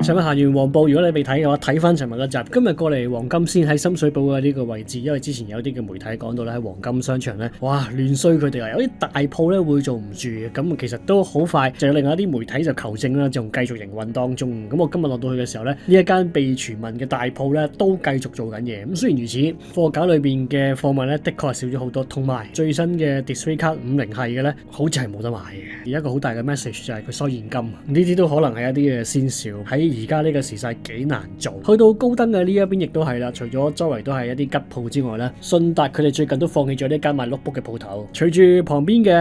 尋日行完黃埔，如果你未睇嘅話，睇翻尋日嗰集。今日過嚟黃金先喺深水埗嘅呢個位置，因為之前有啲嘅媒體講到咧喺黃金商場咧，哇亂衰佢哋啊，有啲大鋪咧會做唔住嘅。咁其實都好快，就有另外一啲媒體就求證啦，仲繼續營運當中。咁我今日落到去嘅時候咧，呢一間被傳聞嘅大鋪咧都繼續做緊嘢。咁雖然如此，貨架裏邊嘅貨物咧的確係少咗好多，同埋最新嘅 Display Card 50係嘅咧，好似係冇得買嘅。而一個好大嘅 message 就係佢收現金，呢啲都可能係一啲嘅先兆。喺而家呢個時勢幾難做。去到高登嘅呢一邊亦都係啦，除咗周圍都係一啲吉鋪之外咧，信達佢哋最近都放棄咗呢間賣 notebook 嘅鋪頭。隨住旁邊嘅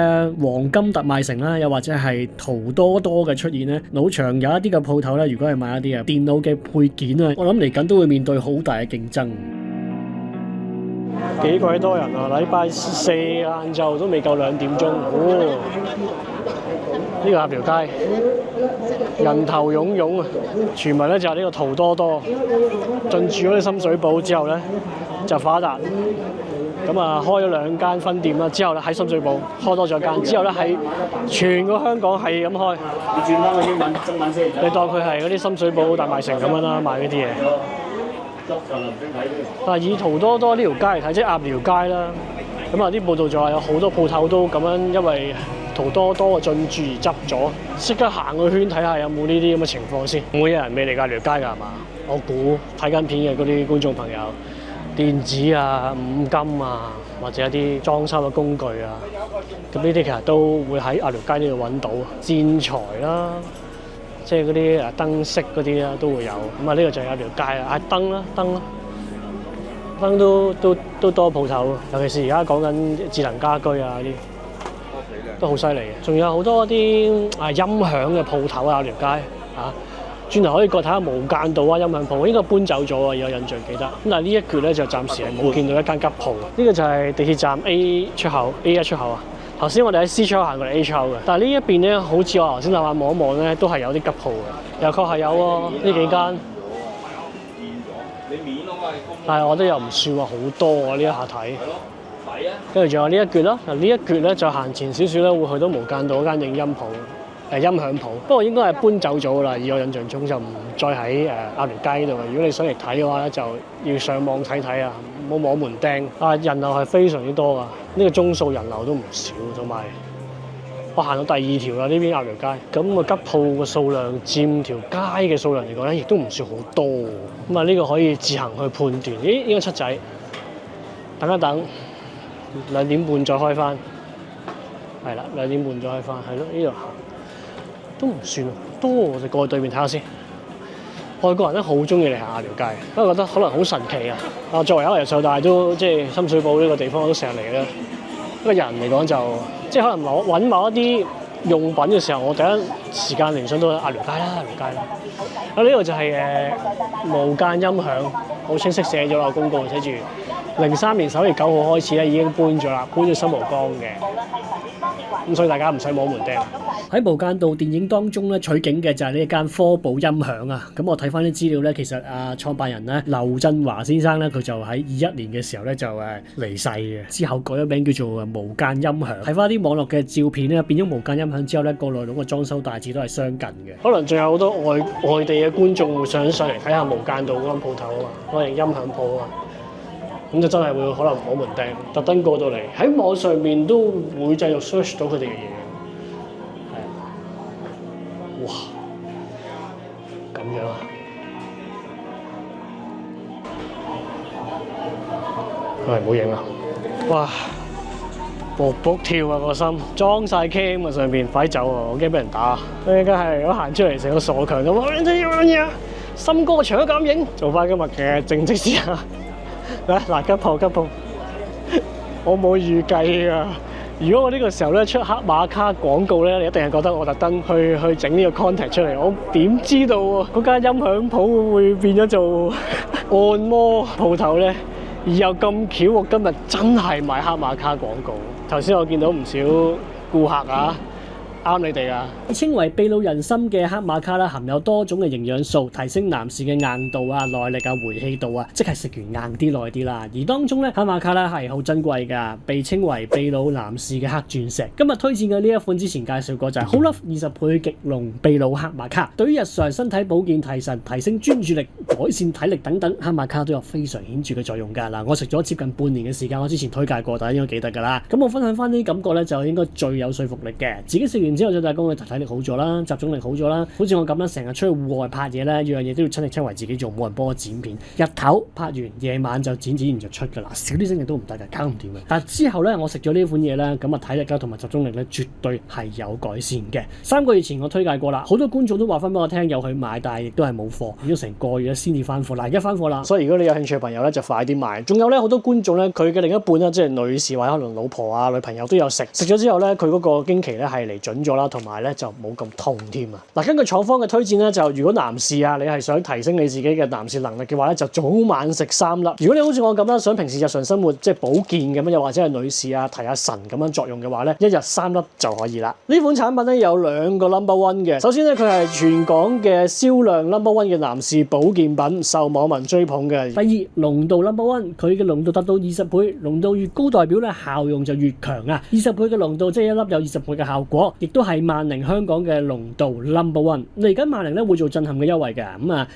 黃金特賣城啦，又或者係圖多多嘅出現咧，老場有一啲嘅鋪頭咧，如果係賣一啲電腦嘅配件啊，我諗嚟緊都會面對好大嘅競爭。幾鬼多人啊！禮拜四晏晝都未夠2點鐘，呢個鴨寮街人頭湧湧啊！傳聞咧就係呢個圖多多進駐咗啲深水埗之後咧就發達，咁啊開咗2間分店啦。之後咧喺深水埗開多咗間，之後咧喺全個香港係咁開。你轉翻個英文中文先。你當佢係嗰啲深水埗大賣城咁樣啦，賣嗰啲嘢。嗱，以圖多多呢條街嚟睇，即係鴨寮街啦。咁啊，啲報道就話有好多鋪頭都咁樣，因為圖多多嘅進駐而執咗。即刻行個圈睇下有冇呢啲咁嘅情況先。冇人未嚟鴨寮街㗎係嘛？我估睇緊片嘅嗰啲觀眾朋友，電子啊、五金啊，或者一啲裝修嘅工具啊，咁呢啲其實都會喺鴨寮街呢度揾到。建材啦。即係嗰啲燈飾嗰啲啦，都會有。咁啊，呢個就係鴨寮街啊，燈都多鋪頭，尤其是而家講緊智能家居啊嗰啲，都好犀利嘅。仲有好多啲音響嘅鋪頭啊，鴨寮街啊，轉頭可以過睇下無間道啊音響鋪，應該搬走咗啊，有印象記得。咁但係呢一橛咧就暫時係冇見到一間吉鋪。呢個就係地鐵站 A 出口 A1 出口啊。頭先我哋喺 C 出口行過嚟 A 出口嘅，但係呢一邊咧，好似我頭先眼望一望咧，都係有啲吉鋪嘅，又確係有喎呢幾間。但係我覺得又唔算話好多啊！呢一下睇，跟住仲有呢一橛啦。嗱呢一橛咧就行前少少咧，會去到無間道嗰間影音鋪，音響鋪。不過應該係搬走咗啦，以我印象中就唔再喺鴨寮街呢度。如果你想嚟睇嘅話咧，就要上網睇睇啊，唔好摸門釘。啊，人流係非常之多㗎，呢個鐘數人流都唔少，同埋我行到第2條啦，呢邊鴨寮街。咁個吉鋪嘅數量佔條街嘅數量嚟講咧，亦都唔算好多。咁啊，呢個可以自行去判斷。咦，應該七仔，等一等，2點半再開翻。係啦，2點半再開翻，係咯，呢度行都唔算多。我哋過去對面睇下先。外國人咧好中意嚟行鴨寮街，因為覺得可能好神奇啊！啊，作為一個由細到大都即係深水埗呢個地方，我都成日嚟啦。一個人嚟講就即係可能揾某一啲用品嘅時候，我第一時間聯想到鴨寮街啦，鴨寮街啦。啊，呢個就係無間音響，好清晰寫咗啦，公告寫住03年9月9號開始咧已經搬咗啦，搬咗新蒲崗嘅。咁所以大家唔使摸門釘。喺無間道電影當中咧取景嘅就係呢一間科寶音響啊。咁我睇翻啲資料咧，其實創辦人咧劉振華先生咧，佢就喺21年嘅時候咧就離世嘅，之後改咗名叫做無間音響。睇翻啲網絡嘅照片咧，變咗無間音響之後咧，個內籠嘅裝修大致都係相近嘅。可能仲有好多外地嘅觀眾會想上嚟睇下無間道嗰間鋪頭啊嘛，嗰間音響鋪啊。咁就真係會可能摸門釘，特登過到嚟喺網上面都會繼續 search 到佢哋嘅嘢。係啊，哇，咁樣啊！喂，唔好影啊！哇，卜卜跳啊個心，裝晒 cam 啊上邊，快走啊！我驚俾人打。佢而家係我行出嚟成個傻強咁，你哋要乜嘢啊？森哥搶咁影，做翻今日嘅正職先啊！嗱，吉鋪，我冇預計啊！如果我呢個時候咧出黑馬卡廣告咧，你一定係覺得我特登去整呢個 content 出嚟。我點知道嗰間音響鋪會變咗做按摩鋪頭咧？而又咁巧，我今日真係買黑馬卡廣告。頭先我見到唔少顧客啊，啱你哋啊！稱為秘魯人參嘅黑馬卡啦，含有多種嘅營養素，提升男士嘅硬度啊、耐力啊、回氣度啊，即係食完硬啲耐啲啦。而當中咧，黑馬卡啦係好珍貴㗎，被稱為秘魯男士嘅黑鑽石。今日推薦嘅呢一款之前介紹過就係 Whole Love 20倍極濃秘魯黑馬卡，對於日常身體保健、提神、提升專注力、改善體力等等，黑馬卡都有非常顯著嘅作用㗎。嗱，我食咗接近半年嘅時間，我之前推介過，大家應該記得㗎啦。咁我分享翻呢啲感覺咧，就應該最有說服力嘅。自己食完之後，就大家講嘅體力好咗啦，集中力好咗啦。好似我咁啦，成日出去戶外拍嘢咧，樣嘢都要親力親為自己做，冇人幫我剪片。日頭拍完，夜晚就剪完就出㗎啦，少啲精力都唔得㗎，搞唔掂嘅。但之後咧，我食咗呢款嘢咧，咁啊體力啦同埋集中力咧，絕對係有改善嘅。3個月前我推介過啦，好多觀眾都話翻俾我聽有去買，但係亦都係冇貨，要成個月先至翻貨。嗱，而家翻貨啦，所以如果你有興趣嘅朋友咧，就快啲買。仲有咧，好多觀眾咧，佢嘅另一半啦，即係女士或者可能老婆啊、女朋友都有食咗之後咧，佢嗰個經期咧係嚟準咗啦，同埋咧就冇咁痛添啊！嗱，根據廠方嘅推薦咧，就如果男士啊，你係想提升你自己嘅男士能力嘅話咧，就早晚食3粒。如果你好似我咁啦，想平時日常生活即係保健咁樣，又或者係女士啊提下神咁樣作用嘅話咧，一日3粒就可以啦。呢款產品咧有2個 No.1 嘅，首先咧佢係全港嘅銷量 No.1 嘅男士保健品，受網民追捧嘅。第二，濃度 No.1，佢嘅濃度達到20倍，濃度越高代表咧效用就越強啊！20倍嘅濃度即係一粒有20倍嘅效果，亦都係萬寧香港嘅濃度 No.1。嚟緊萬寧咧會做震撼嘅優惠嘅，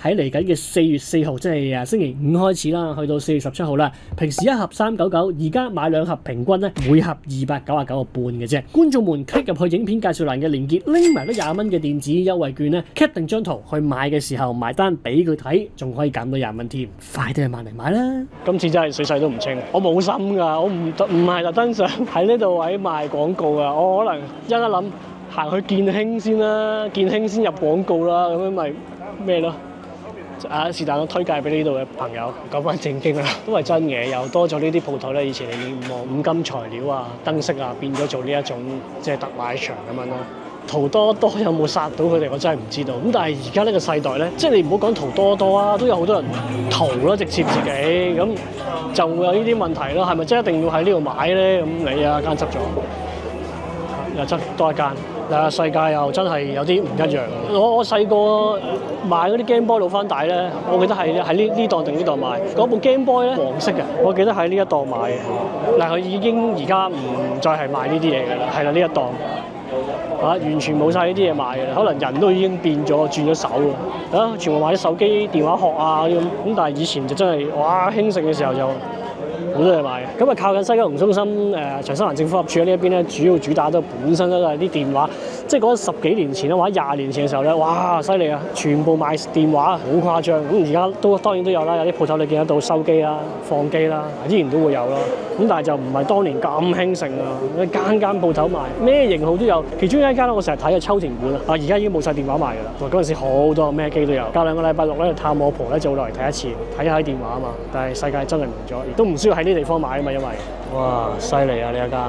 喺嚟緊嘅4月4號，即係星期5開始啦，去到4月17號啦。平時一盒399，而家買2盒平均咧每盒299個半嘅啫。觀眾們 click 入去影片介紹欄嘅連結，拎埋都20蚊嘅電子優惠券咧 ，cap 定張圖去買嘅時候埋單俾佢睇，仲可以減到20蚊添。快啲去萬寧買啦！今次真係水勢都唔清，我冇心㗎，我唔係特登想喺呢度位賣廣告㗎，我可能一諗行去建興先啦，建興先入廣告啦，咁樣咪咩咯？是但我推介俾呢度嘅朋友。講翻正經啦，都係真嘅，又多咗呢啲鋪頭咧。以前你五金材料啊、燈飾啊，變咗做呢一種即係特賣場咁樣咯。淘多多有冇殺到佢哋，我真係唔知道。咁但係而家呢個世代咧，即係你唔好講淘多多啊，都有好多人淘咯，直接自己咁就會有呢啲問題咯。係咪真係一定要喺呢度買咧？咁你啊間執咗，又執多一間。嗱，世界又真係有啲唔一樣。我細個買嗰啲 Game Boy 老翻帶咧，我記得係喺呢檔定呢檔買。嗰部 Game Boy 咧黃色嘅，我記得喺呢一檔買嘅。嗱，佢已經而家唔再係賣呢啲嘢㗎啦，係啦呢一檔。完全冇晒呢啲嘢賣嘅，可能人都已經變咗轉咗手啦。全部買啲手機、電話殼啊咁。但係以前就真係哇興盛嘅時候就好多嘢賣嘅。咁靠近西九龍中心長沙灣政府合署呢一邊咧，主要主打都本身都係啲電話，即係嗰10幾年前或者20年前嘅時候咧，哇犀利啊！全部賣電話，好誇張。咁而家都當然都有啦，有啲鋪頭你見得到收機啦、放機啦，依然都會有啦。咁但係就唔係當年咁興盛啊！間間鋪頭賣，咩型號都有。其中一間我成日睇嘅秋田館啊，而家已經冇晒電話賣㗎啦。嗰陣時好多咩機都有。隔2個禮拜6咧探我婆咧就會落嚟睇一次，睇下啲電話啊嘛。但係世界真係唔同咗，亦都唔需要喺呢啲地方買啊嘛，因為哇犀利啊！呢一間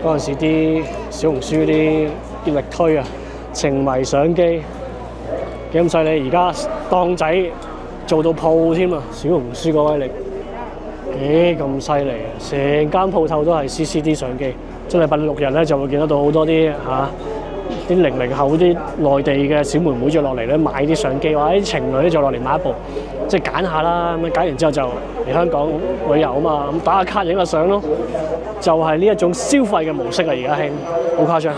嗰陣時啲小紅書啲力推啊，情迷相機幾咁犀利。而家檔仔做到鋪添啊，小紅書嗰威力幾咁犀利啊！成間鋪頭都係 CCD 相機，即係禮拜6日咧就會見得到好多啲啲00後啲內地嘅小妹妹就落嚟咧買啲相機，或者啲情侶咧就落嚟買一部，即係揀下啦。咁揀完之後就嚟香港旅遊啊嘛，咁打下卡影下相咯，就係呢一種消費嘅模式啊！而家興好誇張。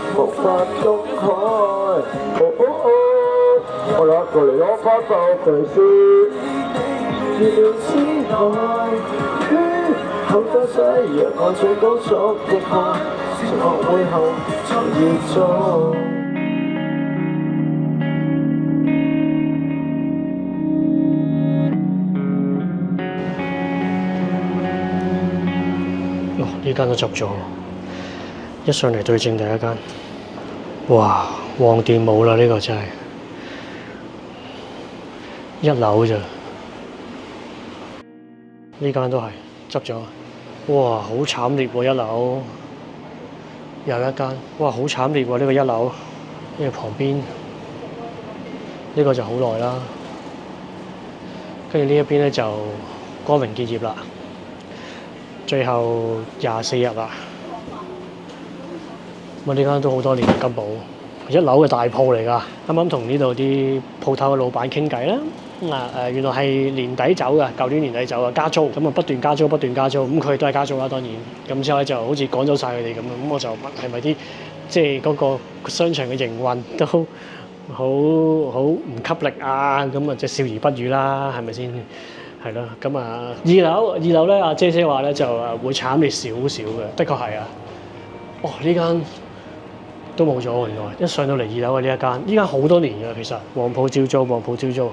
呢間都執咗，一上嚟對正第一間，哇！旺店冇啦，呢個真係1樓咋？呢間都係執咗，哇！好慘烈喎，1樓又一間，哇！好慘烈喎，呢個1樓，呢個旁邊呢個就好耐啦，跟住呢一邊咧就光榮結業啦。最後24日啦，呢間都好多年金寶， 1樓嘅大鋪嚟㗎。啱啱同呢度啲鋪頭嘅老闆傾偈啦。原來係年底走嘅，舊年年底走嘅，加租，咁啊不斷加租，咁佢都係加租啦，當然。咁之後咧就好似趕走晒佢哋咁樣，咁我就問係咪啲即係嗰個商場嘅營運都好唔給力啊？咁啊即係笑而不語啦，係咪先？係咯，咁啊二樓咧，阿姐話咧就會慘烈少少嘅，的確係啊。哦，呢間都冇咗喎，原來一上到嚟2樓嘅呢間好多年嘅，其實黃鋪照租。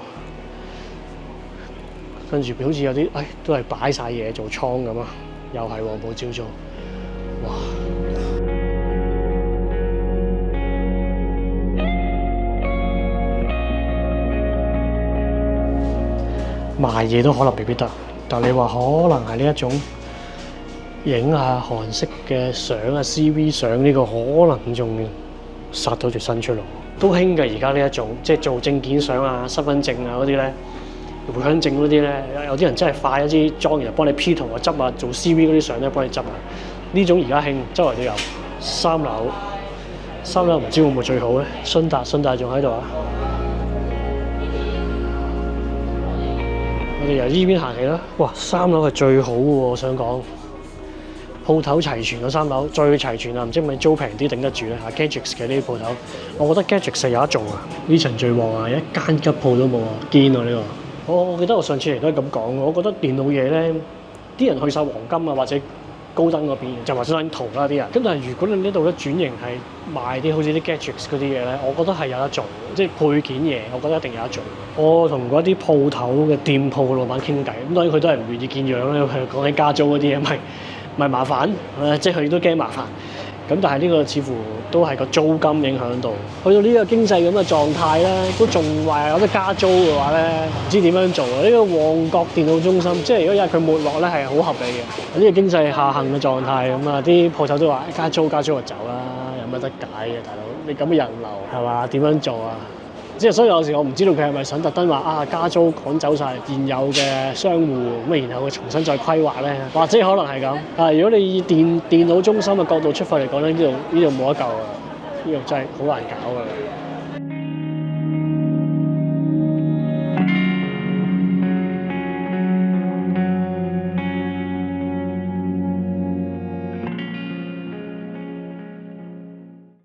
跟住好似有啲，都係擺晒嘢做倉咁啊，又係黃鋪照租，哇！賣嘢都可能未必得，但你話可能係呢一種影下韓式嘅相啊、CV 相呢個，可能仲殺到條新出路，都興嘅而家呢一種，即係做證件相啊、身份證啊嗰啲咧。回鄉證嗰啲咧，有啲人真係化一支妝，然後幫你 P 圖啊、執啊，做 CV 嗰啲相咧幫你執啊。呢種而家興，周圍都有。3樓唔知會唔會最好咧？信達仲喺度啊！我哋由呢邊行起啦。哇，3樓係最好嘅喎，我想講。鋪頭齊全嘅3樓最齊全啊！唔知係咪租平啲頂得住咧？Gadgets 嘅呢啲鋪頭，我覺得 Gadgets 係有得做啊！呢層最旺啊，一間吉鋪都冇啊，堅啊呢個！我記得我上次嚟都係咁講，我覺得電腦嘢咧，啲人去晒黃金啊或者高登嗰邊，就話想淘啦啲人。咁但係如果你呢度咧轉型係賣啲好似啲 gadgets 嗰啲嘢咧，我覺得係有得做，即係配件嘢，我覺得一定有得做。我同嗰啲鋪頭嘅店鋪嘅老闆傾偈，咁當然佢都係唔願意見樣咧，佢講起加租嗰啲嘢，咪麻煩，即係佢都驚麻煩。咁但係呢個似乎都係個租金影響到，去到呢個經濟咁嘅狀態咧，都仲話有得加租嘅話咧，唔知點樣做啊？呢個旺角電腦中心，即係如果有佢沒落咧，係好合理嘅。呢個經濟下行嘅狀態，咁啊啲鋪頭都話加租就走啦，有乜得解嘅大佬？你咁嘅人流係嘛？點樣做啊？即係所以有時我唔知道佢係咪想特登話加租趕走晒現有嘅商戶，咁然後佢重新再規劃咧，或者可能係咁。但係如果你以電腦中心嘅角度出發嚟講咧，呢度冇得救啊！呢度真係好難搞啊！